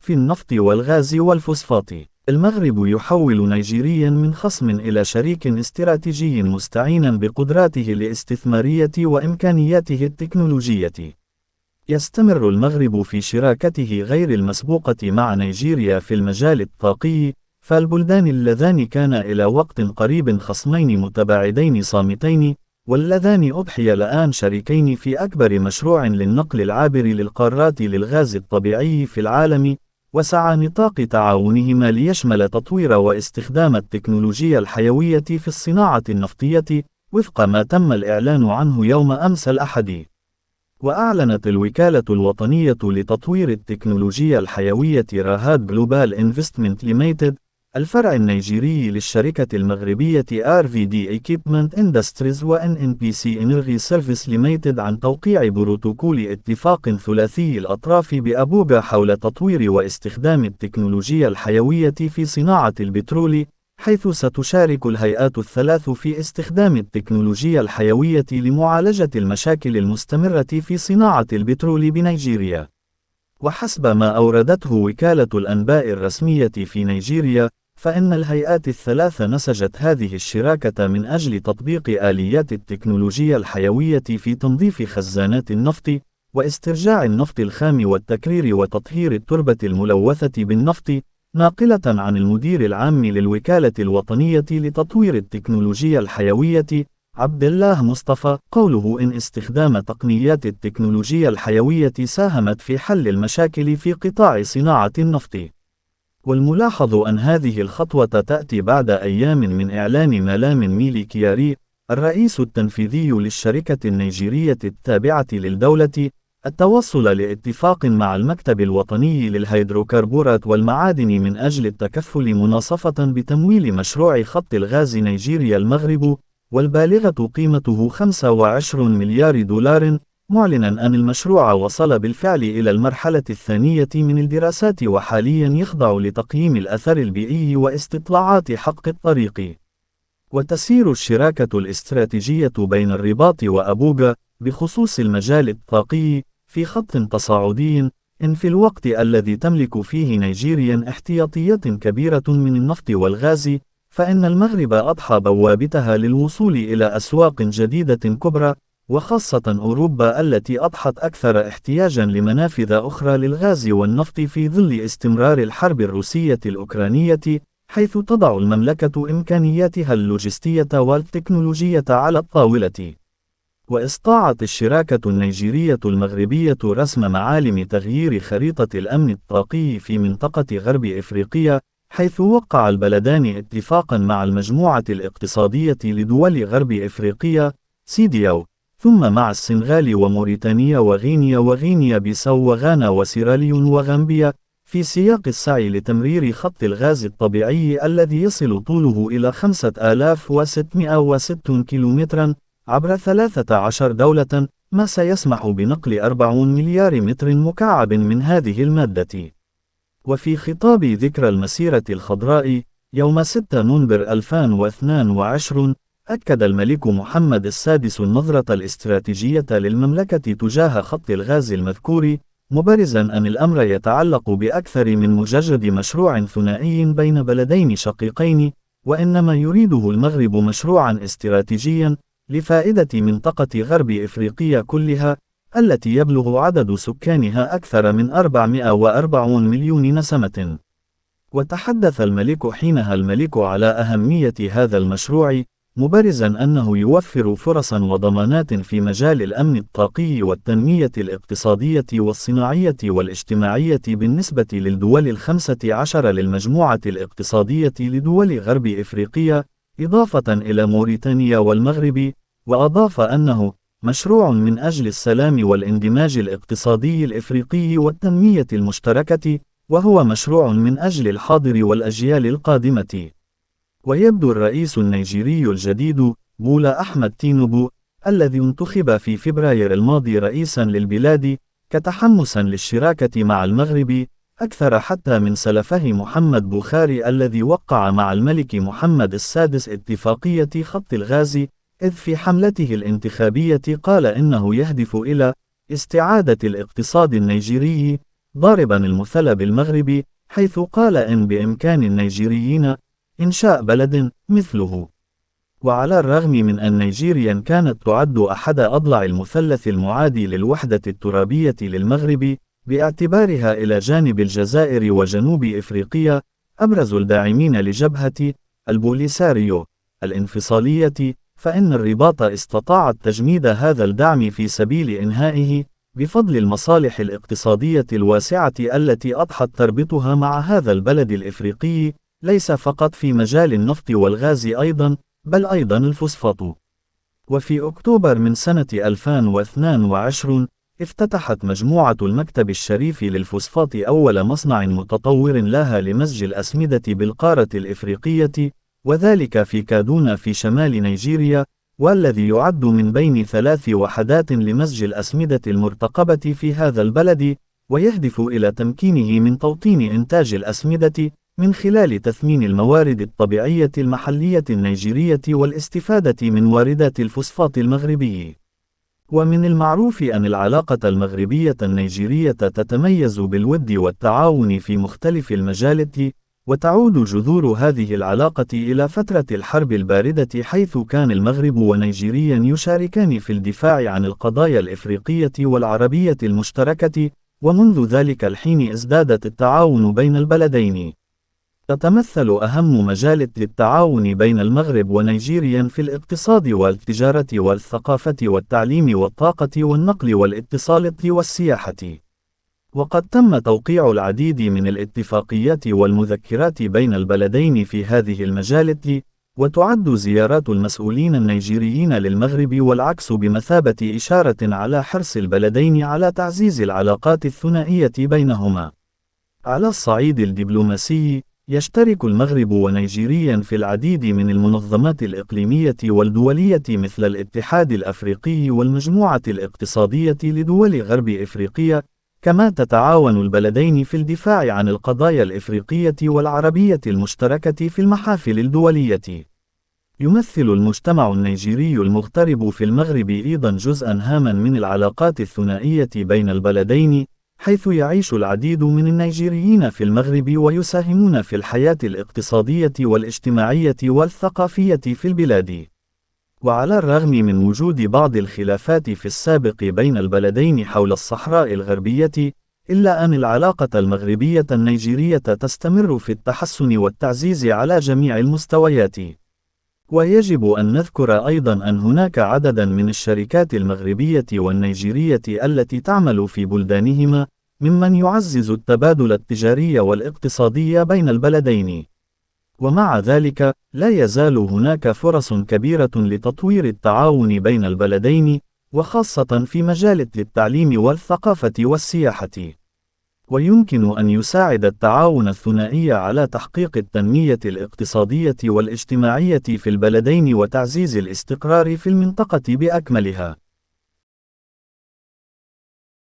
في النفط والغاز والفوسفات. المغرب يحول نيجيريا من خصم إلى شريك استراتيجي مستعينا بقدراته الاستثمارية وإمكانياته التكنولوجية. يستمر المغرب في شراكته غير المسبوقة مع نيجيريا في المجال الطاقي، فالبلدان اللذان كانا إلى وقت قريب خصمين متباعدين صامتين، واللذان أضحيا الآن شريكين في أكبر مشروع للنقل العابر للقارات للغاز الطبيعي في العالم، وسعى نطاق تعاونهما ليشمل تطوير واستخدام التكنولوجيا الحيوية في الصناعة النفطية، وفق ما تم الإعلان عنه يوم أمس الأحد. وأعلنت الوكالة الوطنية لتطوير التكنولوجيا الحيوية راهاد جلوبال انفستمنت ليميتد، الفرع النيجيري للشركة المغربية RVD Equipment Industries و NNPC Energy Service Limited عن توقيع بروتوكول اتفاق ثلاثي الأطراف بأبوجا حول تطوير واستخدام التكنولوجيا الحيوية في صناعة البترول، حيث ستشارك الهيئات الثلاث في استخدام التكنولوجيا الحيوية لمعالجة المشاكل المستمرة في صناعة البترول بنيجيريا. وحسب ما أوردته وكالة الأنباء الرسمية في نيجيريا، فإن الهيئات الثلاث نسجت هذه الشراكة من أجل تطبيق آليات التكنولوجيا الحيوية في تنظيف خزانات النفط، واسترجاع النفط الخام والتكرير وتطهير التربة الملوثة بالنفط، ناقلة عن المدير العام للوكالة الوطنية لتطوير التكنولوجيا الحيوية عبد الله مصطفى قوله إن استخدام تقنيات التكنولوجيا الحيوية ساهمت في حل المشاكل في قطاع صناعة النفط. والملاحظ أن هذه الخطوة تأتي بعد أيام من إعلان مالام ميلي كياري، الرئيس التنفيذي للشركة النيجيرية التابعة للدولة، التوصل لاتفاق مع المكتب الوطني للهيدروكربورات والمعادن من أجل التكفل مناصفة بتمويل مشروع خط الغاز نيجيريا المغرب، والبالغة قيمته 25 مليار دولار، معلنا أن المشروع وصل بالفعل إلى المرحلة الثانية من الدراسات وحاليا يخضع لتقييم الأثر البيئي واستطلاعات حق الطريق. وتسير الشراكة الاستراتيجية بين الرباط وأبوجا بخصوص المجال الطاقي في خط تصاعدي، إن في الوقت الذي تملك فيه نيجيريا احتياطيات كبيرة من النفط والغاز، فإن المغرب أضحى بوابتها للوصول إلى أسواق جديدة كبرى، وخاصة أوروبا التي أضحت أكثر احتياجا لمنافذ أخرى للغاز والنفط في ظل استمرار الحرب الروسية الأوكرانية، حيث تضع المملكة إمكانياتها اللوجستية والتكنولوجية على الطاولة. واستطاعت الشراكة النيجيرية المغربية رسم معالم تغيير خريطة الأمن الطاقي في منطقة غرب إفريقيا، حيث وقع البلدان اتفاقا مع المجموعة الاقتصادية لدول غرب إفريقيا سيدياو، ثم مع السنغال وموريتانيا وغينيا بيساو وغانا وسيراليون وغامبيا، في سياق السعي لتمرير خط الغاز الطبيعي الذي يصل طوله إلى 5660 كيلومترا عبر 13 دولة، ما سيسمح بنقل 40 مليار متر مكعب من هذه المادة. وفي خطاب ذكرى المسيرة الخضراء يوم 6 نوفمبر 2022، أكد الملك محمد السادس النظرة الاستراتيجية للمملكة تجاه خط الغاز المذكور، مبرزا أن الأمر يتعلق بأكثر من مجرد مشروع ثنائي بين بلدين شقيقين، وإنما يريده المغرب مشروعا استراتيجيا لفائدة منطقة غرب إفريقيا كلها، التي يبلغ عدد سكانها أكثر من 440 مليون نسمة. وتحدث الملك حينها على أهمية هذا المشروع، مبرزا أنه يوفر فرصا وضمانات في مجال الأمن الطاقي والتنمية الاقتصادية والصناعية والاجتماعية بالنسبة للدول 15 للمجموعة الاقتصادية لدول غرب إفريقيا، إضافة إلى موريتانيا والمغرب. وأضاف أنه مشروع من أجل السلام والاندماج الاقتصادي الإفريقي والتنمية المشتركة، وهو مشروع من أجل الحاضر والأجيال القادمة. ويبدو الرئيس النيجيري الجديد بولا أحمد تينوبو، الذي انتخب في فبراير الماضي رئيسا للبلاد، كتحمسا للشراكة مع المغرب أكثر حتى من سلفه محمد بوخاري الذي وقع مع الملك محمد السادس اتفاقية خط الغاز، إذ في حملته الانتخابية قال إنه يهدف إلى استعادة الاقتصاد النيجيري ضاربا المثل بالمغرب، حيث قال إن بإمكان النيجيريين إنشاء بلد مثله. وعلى الرغم من أن نيجيريا كانت تعد أحد أضلع المثلث المعادي للوحدة الترابية للمغرب، باعتبارها إلى جانب الجزائر وجنوب إفريقيا أبرز الداعمين لجبهة البوليساريو الانفصالية، فإن الرباط استطاعت تجميد هذا الدعم في سبيل إنهائه بفضل المصالح الاقتصادية الواسعة التي أضحت تربطها مع هذا البلد الإفريقي، ليس فقط في مجال النفط والغاز أيضا، بل أيضا الفوسفات. وفي أكتوبر من سنة 2022 افتتحت مجموعة المكتب الشريف للفوسفات أول مصنع متطور لها لمزج الأسمدة بالقارة الإفريقية، وذلك في كادونا في شمال نيجيريا، والذي يعد من بين 3 وحدات لمزج الأسمدة المرتقبة في هذا البلد، ويهدف إلى تمكينه من توطين إنتاج الأسمدة من خلال تثمين الموارد الطبيعية المحلية النيجيرية والاستفادة من واردات الفوسفات المغربي. ومن المعروف أن العلاقة المغربية النيجيرية تتميز بالود والتعاون في مختلف المجالات، وتعود جذور هذه العلاقة إلى فترة الحرب الباردة، حيث كان المغرب ونيجيريا يشاركان في الدفاع عن القضايا الإفريقية والعربية المشتركة، ومنذ ذلك الحين ازدادت التعاون بين البلدين. تتمثل أهم مجالات التعاون بين المغرب ونيجيريا في الاقتصاد والتجارة والثقافة والتعليم والطاقة والنقل والاتصالات والسياحة. وقد تم توقيع العديد من الاتفاقيات والمذكرات بين البلدين في هذه المجالات، وتعد زيارات المسؤولين النيجيريين للمغرب والعكس بمثابة إشارة على حرص البلدين على تعزيز العلاقات الثنائية بينهما. على الصعيد الدبلوماسي، يشترك المغرب ونيجيريا في العديد من المنظمات الإقليمية والدولية مثل الاتحاد الأفريقي والمجموعة الاقتصادية لدول غرب إفريقيا، كما تتعاون البلدين في الدفاع عن القضايا الإفريقية والعربية المشتركة في المحافل الدولية. يمثل المجتمع النيجيري المغترب في المغرب أيضا جزءا هاما من العلاقات الثنائية بين البلدين، حيث يعيش العديد من النيجيريين في المغرب ويساهمون في الحياة الاقتصادية والاجتماعية والثقافية في البلاد. وعلى الرغم من وجود بعض الخلافات في السابق بين البلدين حول الصحراء الغربية، إلا أن العلاقة المغربية النيجيرية تستمر في التحسن والتعزيز على جميع المستويات. ويجب أن نذكر أيضا أن هناك عددا من الشركات المغربية والنيجيرية التي تعمل في بلدانهما، ممن يعزز التبادل التجاري والاقتصادي بين البلدين. ومع ذلك، لا يزال هناك فرص كبيرة لتطوير التعاون بين البلدين، وخاصة في مجال التعليم والثقافة والسياحة. ويمكن أن يساعد التعاون الثنائي على تحقيق التنمية الاقتصادية والاجتماعية في البلدين وتعزيز الاستقرار في المنطقة بأكملها.